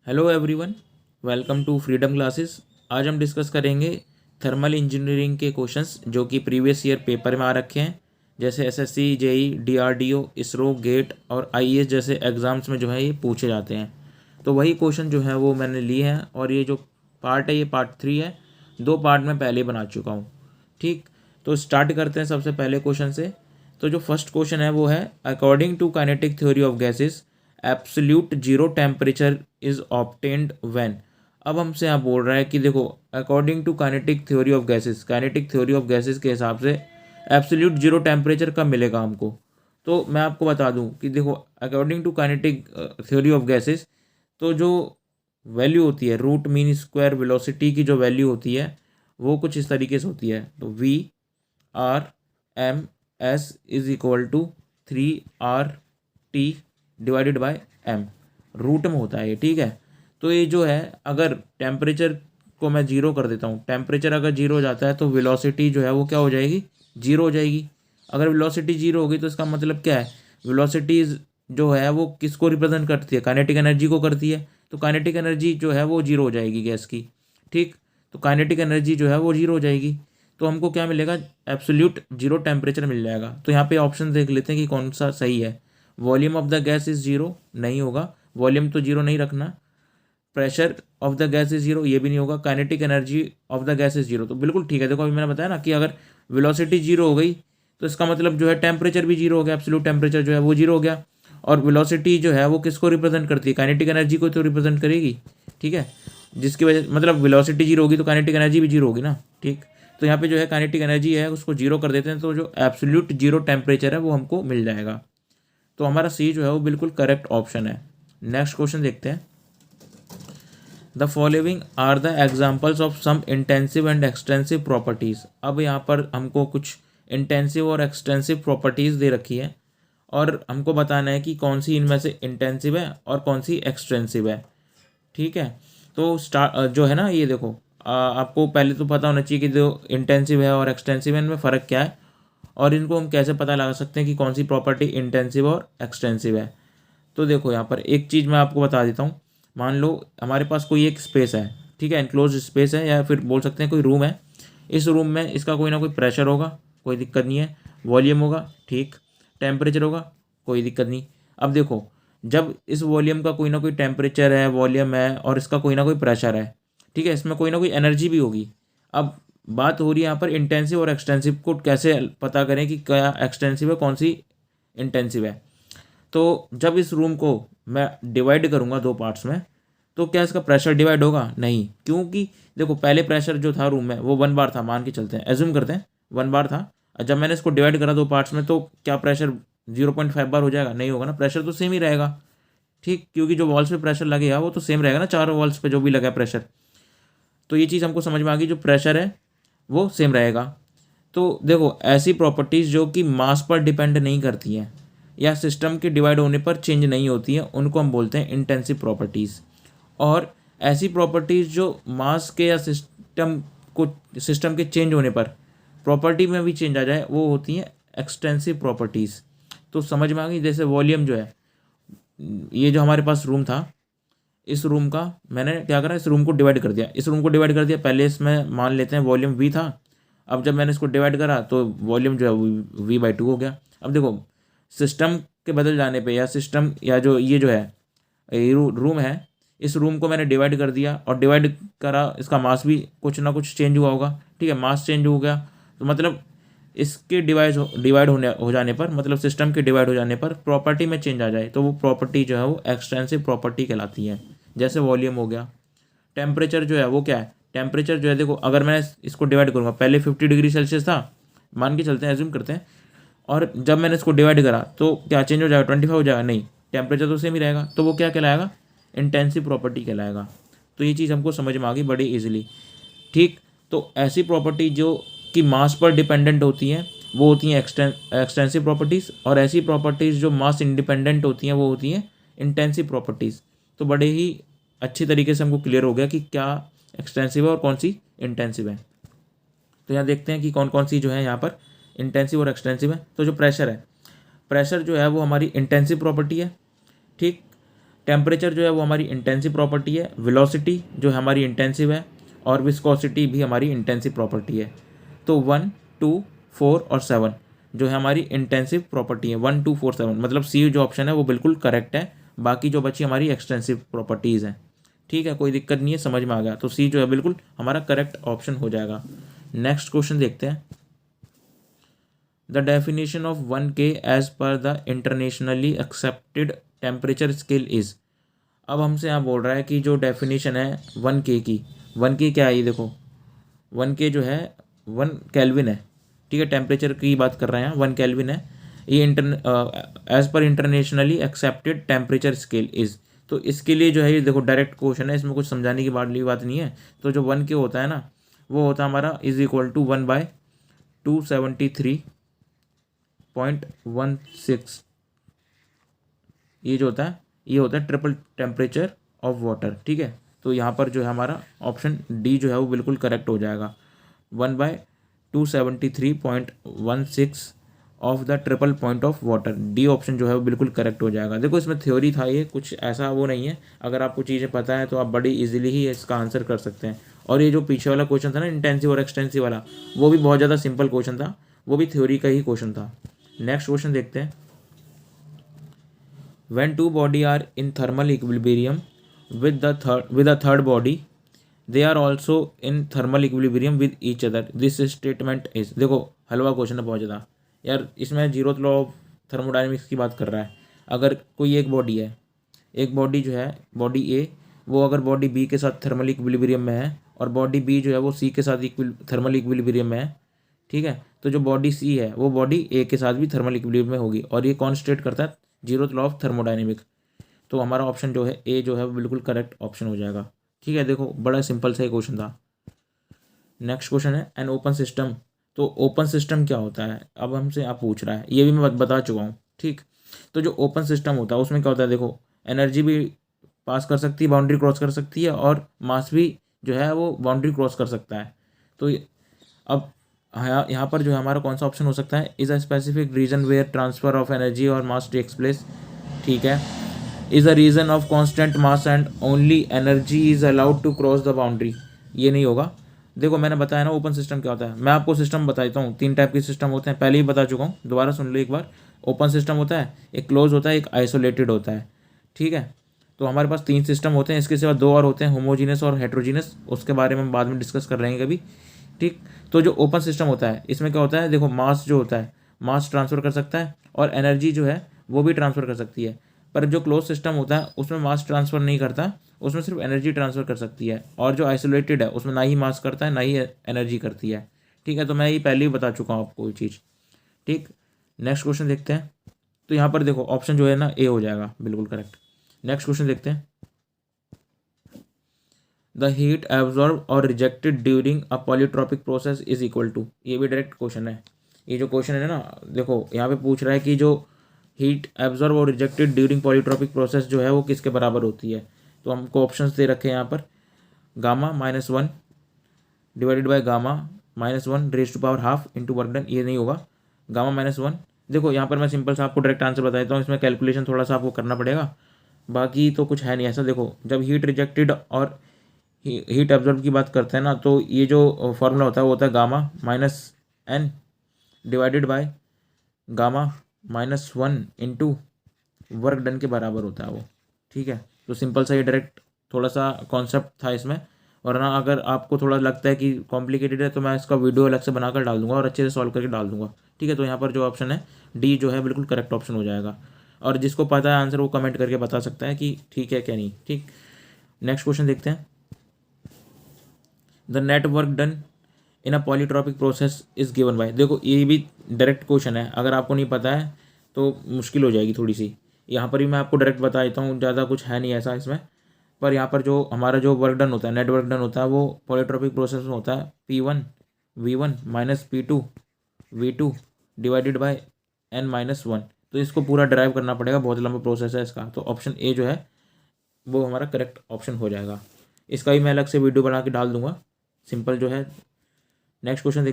Hello everyone, welcome to freedom classes. आज हम discuss करेंगे थर्मल इंजीनियरिंग के क्वेश्चंस जो कि प्रीवियस ईयर पेपर में आ रखे हैं, जैसे SSC, JE, DRDO, ISRO, GATE और आईएएस जैसे एग्ज़ाम्स में जो है ये पूछे जाते हैं। तो वही क्वेश्चन जो है वो मैंने लिए हैं और ये जो पार्ट है ये पार्ट 3 है। 2 पार्ट में पहले ही बना चुका हूँ। ठीक, तो स्टार्ट करते हैं सबसे पहले क्वेश्चन से। तो जो फर्स्ट क्वेश्चन है वो है, according to kinetic theory of gases absolute zero temperature is obtained when. अब हमसे यहाँ बोल रहा है कि देखो, according to kinetic theory of gases, kinetic theory of gases के हिसाब से एब्सोल्यूट जीरो टेम्परेचर कब मिलेगा हमको। तो मैं आपको बता दूं कि देखो, according to kinetic theory of gases, तो जो वैल्यू होती है रूट मीन स्क्वायर वेलोसिटी की, जो वैल्यू होती है वो कुछ इस तरीके से होती है। तो V R M S is equal to 3 RT divided by M, root में होता है ये। ठीक है, तो ये जो है, अगर टेम्परेचर को मैं जीरो कर देता हूँ, टेम्परेचर अगर जीरो हो जाता है तो वेलोसिटी जो है वो क्या हो जाएगी, जीरो हो जाएगी। अगर वेलोसिटी जीरो होगी तो इसका मतलब क्या है, वेलोसिटी जो है वो किसको रिप्रेजेंट करती है, काइनेटिक एनर्जी को करती है। तो काइनेटिक एनर्जी जो है वो जीरो हो जाएगी गैस की। ठीक, तो काइनेटिक एनर्जी जो है वो जीरो हो जाएगी। तो हमको क्या मिलेगा, एब्सोल्यूट जीरो टेम्परेचर मिल जाएगा। तो यहाँ पे ऑप्शन देख लेते हैं कि कौन सा सही है। Volume of the gas is zero, नहीं होगा, वॉल्यूम तो जीरो नहीं रखना। Pressure of the gas is zero, ये भी नहीं होगा। Kinetic energy of the gas is zero, तो बिल्कुल ठीक है। देखो अभी मैंने बताया ना कि अगर वेलोसिटी जीरो हो गई तो इसका मतलब जो है टेम्परेचर भी जीरो हो गया, एब्सोल्यूट टेम्परेचर जो है वो जीरो हो गया। और वेलोसिटी जो है वो किसको रिप्रेजेंट करती है, काइनेटिक एनर्जी को तो रिप्रेजेंट करेगी। ठीक है, जिसकी वजह मतलब वेलोसिटी जीरो होगी तो काइनेटिक एनर्जी भी जीरो होगी ना। ठीक, तो यहाँ पे जो है काइनेटिक एनर्जी है उसको जीरो कर देते हैं, तो जो एब्सोल्यूट जीरो टेम्परेचर है वो हमको मिल जाएगा। तो हमारा सी जो है वो बिल्कुल करेक्ट ऑप्शन है। नेक्स्ट क्वेश्चन देखते हैं। The following are the examples of some intensive and extensive properties. अब यहाँ पर हमको कुछ इंटेंसिव और एक्सटेंसिव प्रॉपर्टीज़ दे रखी है और हमको बताना है कि कौन सी इनमें से इंटेंसिव है और कौन सी एक्सटेंसिव है। ठीक है, तो स्टार्ट जो है ना, ये देखो, आपको पहले तो पता होना चाहिए कि जो इंटेंसिव है और एक्सटेंसिव है इनमें फ़र्क क्या है और इनको हम कैसे पता लगा सकते हैं कि कौन सी प्रॉपर्टी इंटेंसिव और एक्सटेंसिव है। तो देखो यहाँ पर एक चीज़ मैं आपको बता देता हूँ। मान लो हमारे पास कोई एक स्पेस है, ठीक है, इनक्लोज स्पेस है, या फिर बोल सकते हैं कोई रूम है। इस रूम में इसका कोई ना कोई प्रेशर होगा, कोई दिक्कत नहीं है। वॉल्यूम होगा, ठीक। टेम्परेचर होगा, कोई दिक्कत नहीं। अब देखो, जब इस वॉल्यूम का कोई ना कोई टेम्परेचर है, वॉल्यूम है और इसका कोई ना कोई प्रेशर है, ठीक है, इसमें कोई ना कोई एनर्जी भी होगी। अब बात हो रही है यहाँ पर इंटेंसिव और एक्सटेंसिव को कैसे पता करें कि क्या एक्सटेंसिव है, कौन सी इंटेंसिव है। तो जब इस रूम को मैं डिवाइड करूँगा 2 पार्ट्स में, तो क्या इसका प्रेशर डिवाइड होगा? नहीं, क्योंकि देखो पहले प्रेशर जो था रूम में वो 1 बार था, मान के चलते हैं, एज्यूम करते हैं 1 बार था। और जब मैंने इसको डिवाइड करा 2 पार्ट्स में, तो क्या प्रेशर 0.5 बार हो जाएगा? नहीं होगा ना, प्रेशर तो सेम ही रहेगा। ठीक, क्योंकि जो वॉल्स पे प्रेशर लगेगा वो तो सेम रहेगा ना, चारों वॉल्स पे जो भी लगा प्रेशर। तो ये चीज़ हमको समझ में आ गई, जो प्रेशर है वो सेम रहेगा। तो देखो, ऐसी प्रॉपर्टीज़ जो कि मास पर डिपेंड नहीं करती हैं या सिस्टम के डिवाइड होने पर चेंज नहीं होती हैं, उनको हम बोलते हैं इंटेंसिव प्रॉपर्टीज़। और ऐसी प्रॉपर्टीज़ जो मास के या सिस्टम के चेंज होने पर प्रॉपर्टी में भी चेंज आ जाए, वो होती हैं एक्सटेंसिव प्रॉपर्टीज़। तो समझ में आ गई। जैसे वॉल्यूम जो है, ये जो हमारे पास रूम था, इस रूम का मैंने क्या करा, इस रूम को डिवाइड कर दिया, इस रूम को डिवाइड कर दिया। पहले इसमें मान लेते हैं वॉल्यूम V था। अब जब मैंने इसको डिवाइड करा तो वॉल्यूम जो है V/2 हो गया। अब देखो, सिस्टम के बदल जाने पे या सिस्टम या जो ये जो है रूम है, इस रूम को मैंने डिवाइड कर दिया और डिवाइड करा, इसका मास भी कुछ ना कुछ चेंज हुआ होगा। ठीक है, मास चेंज हो गया तो मतलब इसके डिवाइड हो जाने पर, मतलब सिस्टम के डिवाइड हो जाने पर प्रॉपर्टी में चेंज आ जाए, तो वो प्रॉपर्टी जो है वो एक्सटेंसिव प्रॉपर्टी कहलाती है। जैसे वॉल्यूम हो गया। टेम्परेचर जो है वो क्या है, टेम्परेचर जो है, देखो अगर मैं इसको डिवाइड करूँगा, पहले 50 डिग्री सेल्सियस था, मान के चलते हैं, एज्यूम करते हैं, और जब मैंने इसको डिवाइड करा तो क्या चेंज हो जाएगा, 25 हो जाएगा? नहीं, टेम्परेचर तो सेम ही रहेगा। तो वो क्या कहलाएगा, इंटेंसिव प्रॉपर्टी कहलाएगा। तो ये चीज़ हमको समझ में आ गई बड़ी ईजिली। ठीक, तो ऐसी प्रॉपर्टी जो कि मास पर डिपेंडेंट होती हैं वो होती हैं एक्सटेंसिव प्रॉपर्टीज़, और ऐसी प्रॉपर्टीज़ जो मास इंडिपेंडेंट होती हैं वो होती हैं इंटेंसिव प्रॉपर्टीज़। तो बड़े ही अच्छी तरीके से हमको क्लियर हो गया कि क्या एक्सटेंसिव है और कौन सी इंटेंसिव है। तो यहाँ देखते हैं कि कौन कौन सी जो है यहाँ पर इंटेंसिव और एक्सटेंसिव है। तो जो प्रेशर है, प्रेशर जो है वो हमारी इंटेंसिव प्रॉपर्टी है। ठीक, टेम्परेचर जो है वो हमारी इंटेंसिव प्रॉपर्टी है, वेलोसिटी जो हमारी इंटेंसिव है, और विस्कोसिटी भी हमारी इंटेंसिव प्रॉपर्टी है। तो 1, 2, 4 और 7 जो है हमारी इंटेंसिव प्रॉपर्टी है। 1, 2, 4, 7 मतलब सी जो ऑप्शन है वो बिल्कुल करेक्ट है। बाकी जो बची हमारी एक्सटेंसिव प्रॉपर्टीज़ हैं। ठीक है, कोई दिक्कत नहीं है, समझ में आ गया। तो सी जो है बिल्कुल हमारा करेक्ट ऑप्शन हो जाएगा। नेक्स्ट क्वेश्चन देखते हैं। The definition of 1K as per the internationally accepted temperature scale is. अब हमसे यहाँ बोल रहा है कि जो डेफिनेशन है 1K की, 1K क्या है, ये देखो 1K जो है 1 केल्विन है। ठीक है, टेम्परेचर की बात कर रहे हैं, 1 केल्विन है। ये as per internationally accepted temperature scale is. तो इसके लिए जो है ये देखो डायरेक्ट क्वेश्चन है, इसमें कुछ समझाने की बात नहीं है। तो जो 1K होता है ना, वो होता है हमारा इज इक्वल टू 1/273.16। ये जो होता है ये होता है ट्रिपल टेम्परेचर ऑफ वाटर। ठीक है, तो यहाँ पर जो है हमारा ऑप्शन डी जो है वो बिल्कुल करेक्ट हो जाएगा। 1/273.16 of the triple point of water, D option जो है वो बिल्कुल करेक्ट हो जाएगा। देखो इसमें थ्योरी था, ये कुछ ऐसा वो नहीं है। अगर आपको चीज़ें पता है तो आप बड़ी इजीली ही इसका आंसर कर सकते हैं। और ये जो पीछे वाला क्वेश्चन था ना, इंटेंसिव और एक्सटेंसिव वाला, वो भी बहुत ज़्यादा सिंपल क्वेश्चन था, वो भी थ्योरी का ही क्वेश्चन था। नेक्स्ट क्वेश्चन देखते हैं। When two bodies are in thermal equilibrium with a third body, they are also in thermal equilibrium with each other. This statement is, देखो हलवा क्वेश्चन है बहुत ज़्यादा यार। इसमें जीरो लॉ ऑफ थर्मोडायनेमिक्स की बात कर रहा है। अगर कोई एक बॉडी है, एक बॉडी जो है बॉडी ए, वो अगर बॉडी बी के साथ थर्मल इक्विलिब्रियम में है, और बॉडी बी जो है वो सी के साथ थर्मल इक्विलिब्रियम में है। ठीक है, तो जो बॉडी सी है वो बॉडी ए के साथ भी थर्मल इक्विलिब्रियम में होगी, और ये कौन स्टेट करता है, जीरो लॉ ऑफ थर्मोडायनेमिक। तो हमारा ऑप्शन जो है ए जो है वो बिल्कुल करेक्ट ऑप्शन हो जाएगा। ठीक है, देखो बड़ा सिंपल सा ही क्वेश्चन था। नेक्स्ट क्वेश्चन है एन ओपन सिस्टम। तो ओपन सिस्टम क्या होता है, अब हमसे आप पूछ रहा है, ये भी मैं बता चुका हूँ। ठीक, तो जो ओपन सिस्टम होता है उसमें क्या होता है, देखो एनर्जी भी पास कर सकती है, बाउंड्री क्रॉस कर सकती है, और मास भी जो है वो बाउंड्री क्रॉस कर सकता है। तो अब यहाँ पर जो है हमारा कौन सा ऑप्शन हो सकता है, is a specific region where transfer of energy और मास टेक्स प्लेस। ठीक है, is a region of constant mass and only energy is allowed to cross the boundary. ये नहीं होगा। देखो मैंने बताया ना ओपन सिस्टम क्या होता है, मैं आपको सिस्टम बताता हूँ। 3 टाइप के सिस्टम होते हैं, पहले ही बता चुका हूँ, दोबारा सुन लो एक बार। ओपन सिस्टम होता है, एक क्लोज होता है, एक आइसोलेटेड होता है। ठीक है, तो हमारे पास 3 सिस्टम होते हैं, इसके सिवा 2 और होते हैं, होमोजीनस और हेट्रोजीनस। उसके बारे में हम बाद में डिस्कस कर लेंगे कभी। ठीक, तो जो ओपन सिस्टम होता है इसमें क्या होता है, देखो मास जो होता है, मास ट्रांसफ़र कर सकता है, और एनर्जी जो है वो भी ट्रांसफ़र कर सकती है। पर जो क्लोज सिस्टम होता है उसमें मास ट्रांसफ़र नहीं करता, उसमें सिर्फ एनर्जी ट्रांसफ़र कर सकती है। और जो आइसोलेटेड है उसमें ना ही मास करता है ना ही एनर्जी करती है। ठीक है, तो मैं ये पहले ही बता चुका हूँ आपको ये चीज़। ठीक, नेक्स्ट क्वेश्चन देखते हैं। तो यहाँ पर देखो ऑप्शन जो है ना ए हो जाएगा बिल्कुल करेक्ट। नेक्स्ट क्वेश्चन देखते हैं। द हीट एब्जॉर्ब और rejected during a polytropic process is equal to, ये भी डायरेक्ट क्वेश्चन है। ये जो क्वेश्चन है ना, देखो यहाँ पे पूछ रहा है कि जो हीट एब्जॉर्ब और रिजेक्टेड ड्यूरिंग पॉलीट्रॉपिक प्रोसेस जो है वो किसके बराबर होती है। तो हमको ऑप्शंस दे रखे हैं यहाँ पर, gamma -1 divided by gamma -1 raise to power half into work done. ये नहीं होगा, गामा -1। देखो यहाँ पर मैं सिंपल सा आपको डायरेक्ट आंसर बताता हूँ, इसमें कैलकुलेशन थोड़ा सा आपको करना पड़ेगा, बाकी तो कुछ है नहीं ऐसा। देखो जब हीट रिजेक्टेड और हीट एब्जॉर्ब की बात करते हैं ना, तो ये जो फॉर्मूला होता है वो होता है gamma -n divided by gamma -1 into work done के बराबर होता है वो। ठीक है, तो सिंपल सा ये डायरेक्ट थोड़ा सा कॉन्सेप्ट था इसमें, वरना अगर आपको थोड़ा लगता है कि कॉम्प्लिकेटेड है तो मैं इसका वीडियो अलग से बनाकर डाल दूंगा और अच्छे से सॉल्व करके डाल दूंगा। ठीक है, तो यहाँ पर जो ऑप्शन है डी जो है बिल्कुल करेक्ट ऑप्शन हो जाएगा। और जिसको पता है आंसर वो कमेंट करके बता सकता है कि ठीक है क्या नहीं। ठीक, नेक्स्ट क्वेश्चन देखते हैं। The net work done in a polytropic process is given by. देखो ये भी डायरेक्ट क्वेश्चन है, अगर आपको नहीं पता है तो मुश्किल हो जाएगी थोड़ी सी। यहाँ पर भी मैं आपको डायरेक्ट बता देता हूँ, ज़्यादा कुछ है नहीं ऐसा इसमें। पर यहाँ पर जो हमारा जो वर्क डन होता है, नेट वर्क डन होता है, वो पॉलीट्रॉपिक प्रोसेस में होता है P1 V1 minus P2 V2 divided by n-1। तो इसको पूरा ड्राइव करना पड़ेगा, बहुत लंबा प्रोसेस है इसका। तो ऑप्शन ए जो है वो हमारा करेक्ट ऑप्शन हो जाएगा। इसका भी मैं अलग से वीडियो बना के डाल दूंगा, सिंपल जो है। नेक्स्ट क्वेश्चन देखते हैं।